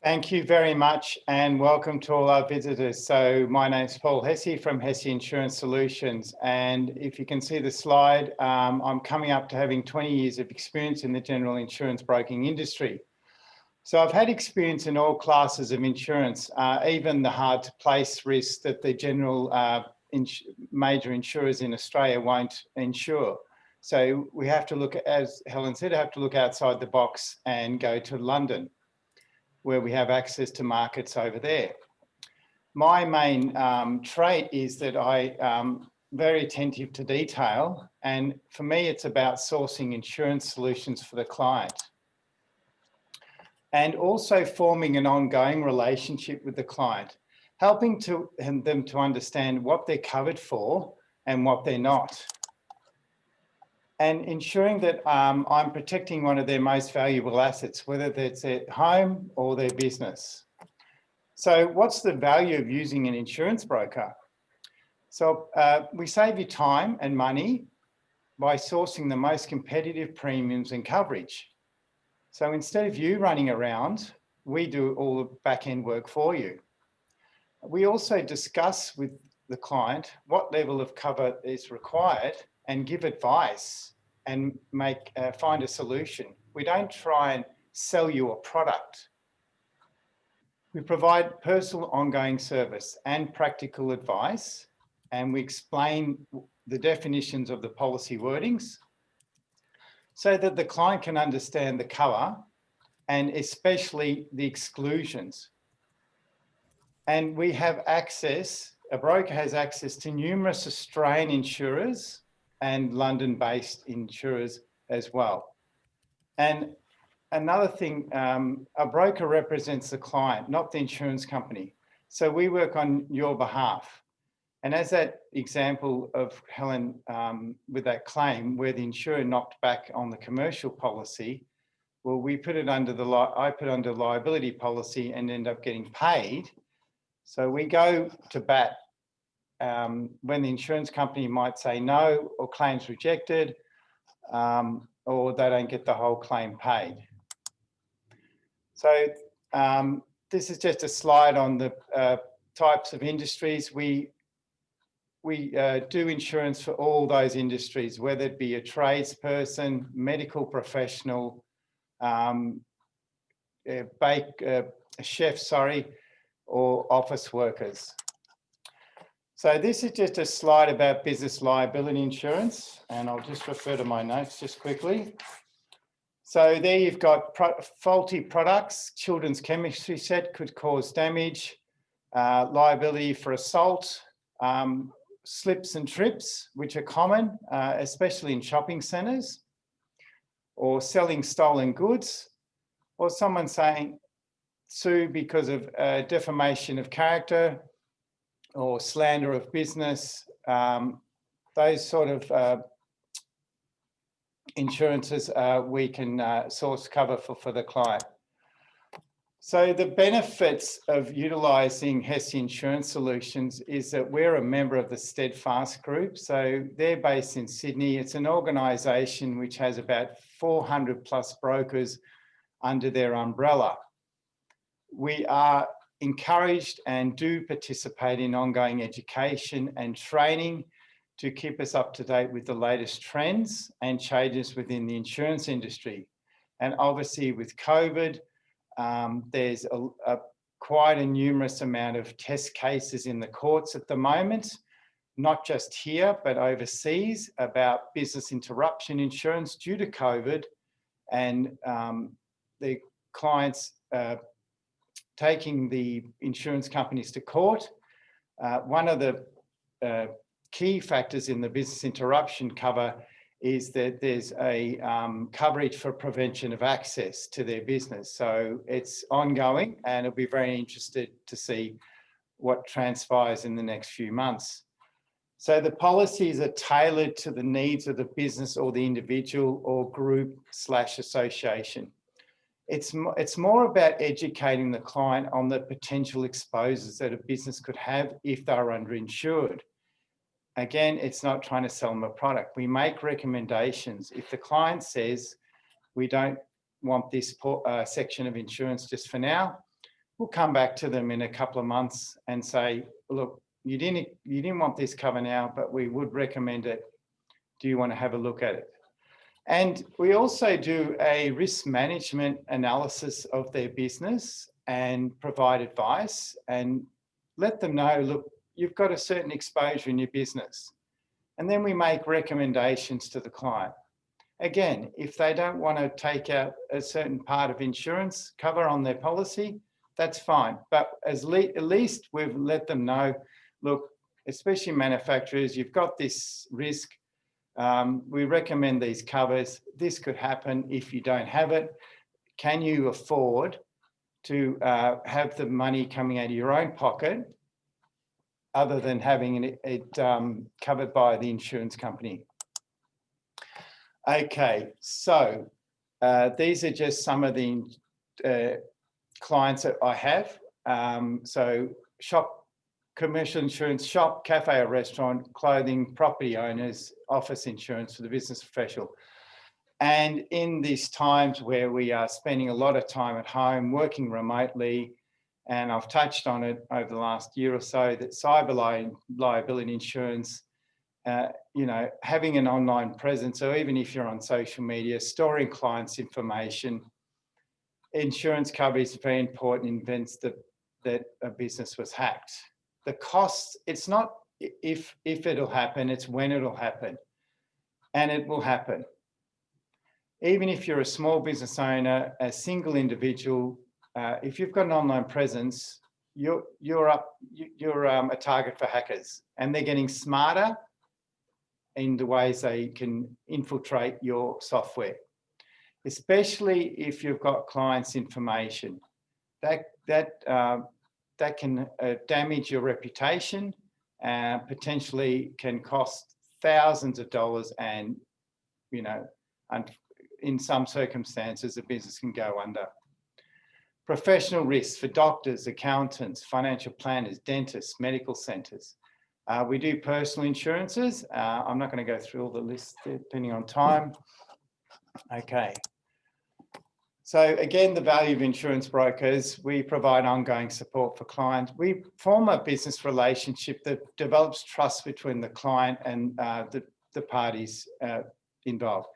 Thank you very much and welcome to all our visitors. So my name's Paul Hesse from Hesse Insurance Solutions, and if you can see the slide, I'm coming up to having 20 years of experience in the general insurance broking industry. So I've had experience in all classes of insurance, even the hard to place risks that the general major insurers in Australia won't insure. So we have to look, as Helen said, have to look outside the box and go to London, where we have access to markets over there. My main trait is that I am very attentive to detail, and for me it's about sourcing insurance solutions for the client and also forming an ongoing relationship with the client, helping them to understand what they're covered for and what they're not, and ensuring that I'm protecting one of their most valuable assets, whether that's their home or their business. So what's the value of using an insurance broker? So we save you time and money by sourcing the most competitive premiums and coverage. So instead of you running around, we do all the back-end work for you. We also discuss with the client what level of cover is required and give advice and find a solution. We don't try and sell you a product. We provide personal ongoing service and practical advice, and we explain the definitions of the policy wordings so that the client can understand the cover and especially the exclusions. And we have access, a broker has access to numerous Australian insurers and London-based insurers as well. And another thing, a broker represents the client, not the insurance company. So we work on your behalf. And as that example of Helen with that claim where the insurer knocked back on the commercial policy, well, we put it under I put under liability policy and end up getting paid. So we go to bat when the insurance company might say no, or claims rejected, or they don't get the whole claim paid. So this is just a slide on the types of industries. We do insurance for all those industries, whether it be a tradesperson, medical professional, a chef, or office workers. So this is just a slide about business liability insurance, and I'll just refer to my notes just quickly. So there you've got faulty products, children's chemistry set could cause damage, liability for assault, slips and trips, which are common, especially in shopping centres, or selling stolen goods, or someone saying sue because of defamation of character or slander of business. Those sort of insurances we can source cover for the client. So the benefits of utilising Hesse Insurance Solutions is that we're a member of the Steadfast Group. So they're based in Sydney. It's an organisation which has about 400 plus brokers under their umbrella. We are encouraged and do participate in ongoing education and training to keep us up to date with the latest trends and changes within the insurance industry. And obviously with COVID, there's quite a numerous amount of test cases in the courts at the moment, not just here, but overseas, about business interruption insurance due to COVID and the clients taking the insurance companies to court. One of the key factors in the business interruption cover is that there's a coverage for prevention of access to their business. So it's ongoing, and I'll be very interested to see what transpires in the next few months. So the policies are tailored to the needs of the business or the individual or group / association. It's more about educating the client on the potential exposures that a business could have if they're underinsured. Again, it's not trying to sell them a product. We make recommendations. If the client says, we don't want this section of insurance just for now, we'll come back to them in a couple of months and say, look, you didn't want this cover now, but we would recommend it. Do you want to have a look at it? And we also do a risk management analysis of their business and provide advice and let them know, look, you've got a certain exposure in your business. And then we make recommendations to the client. Again, if they don't want to take out a certain part of insurance cover on their policy, that's fine. But at least we've let them know, look, especially manufacturers, you've got this risk. We recommend these covers. This could happen if you don't have it. Can you afford to have the money coming out of your own pocket other than having it covered by the insurance company? Okay, so these are just some of the clients that I have. So shop, commercial insurance, shop, cafe or restaurant, clothing, property owners, office insurance for the business professional. And in these times where we are spending a lot of time at home, working remotely, and I've touched on it over the last year or so, that cyber liability insurance, you know, having an online presence, or even if you're on social media, storing clients' information, insurance cover is very important in events that a business was hacked. The costs, it's not if it'll happen, it's when it'll happen. And it will happen. Even if you're a small business owner, a single individual, if you've got an online presence, you're a target for hackers, and they're getting smarter in the ways they can infiltrate your software, especially if you've got clients' information. That can damage your reputation, potentially can cost thousands of dollars, and, you know, in some circumstances, a business can go under. Professional risks for doctors, accountants, financial planners, dentists, medical centres. We do personal insurances. I'm not going to go through all the lists depending on time. Okay. So again, the value of insurance brokers, we provide ongoing support for clients. We form a business relationship that develops trust between the client and the parties involved.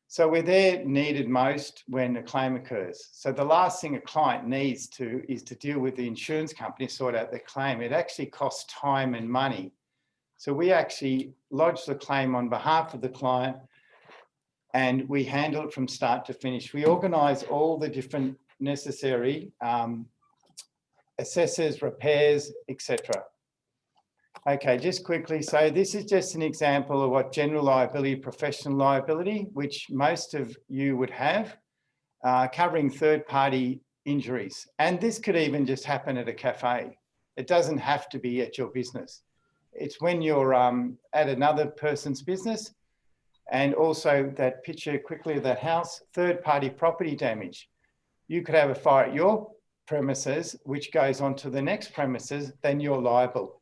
So we're there needed most when a claim occurs. So the last thing a client needs is to deal with the insurance company, sort out their claim. It actually costs time and money. So we actually lodge the claim on behalf of the client, and we handle it from start to finish. We organise all the different necessary assessors, repairs, etc. Okay, just quickly. So this is just an example of what general liability, professional liability, which most of you would have, covering third-party injuries. And this could even just happen at a cafe. It doesn't have to be at your business. It's when you're at another person's business. And also that picture quickly of that house, third-party property damage. You could have a fire at your premises, which goes on to the next premises, then you're liable.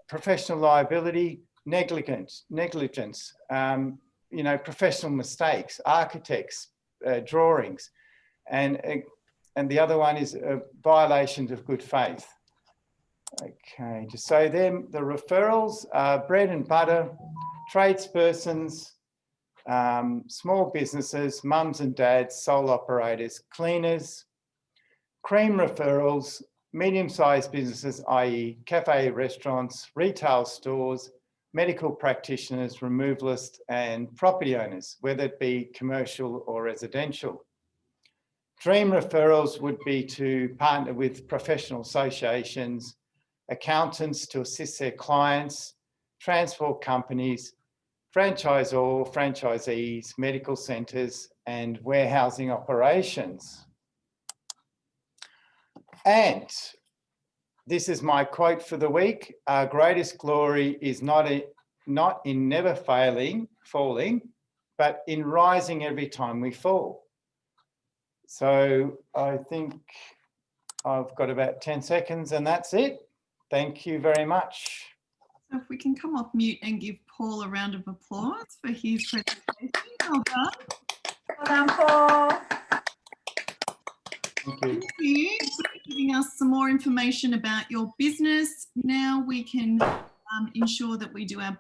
Professional liability, negligence, you know, professional mistakes, architects, drawings, and the other one is violations of good faith. Okay, just so then the referrals, bread and butter, tradespersons, small businesses, mums and dads, sole operators, cleaners, cream referrals, medium-sized businesses, i.e. cafe, restaurants, retail stores, medical practitioners, removalists, and property owners, whether it be commercial or residential. Dream referrals would be to partner with professional associations, accountants to assist their clients, transport companies, franchisor, franchisees, medical centres, and warehousing operations. And this is my quote for the week: our greatest glory is not in never falling, but in rising every time we fall. So I think I've got about 10 seconds and that's it. Thank you very much. So if we can come off mute and give Paul a round of applause for his presentation. Well done. Well done, Paul. Thank you. Thank you. us some more information about your business. Now we can ensure that we do our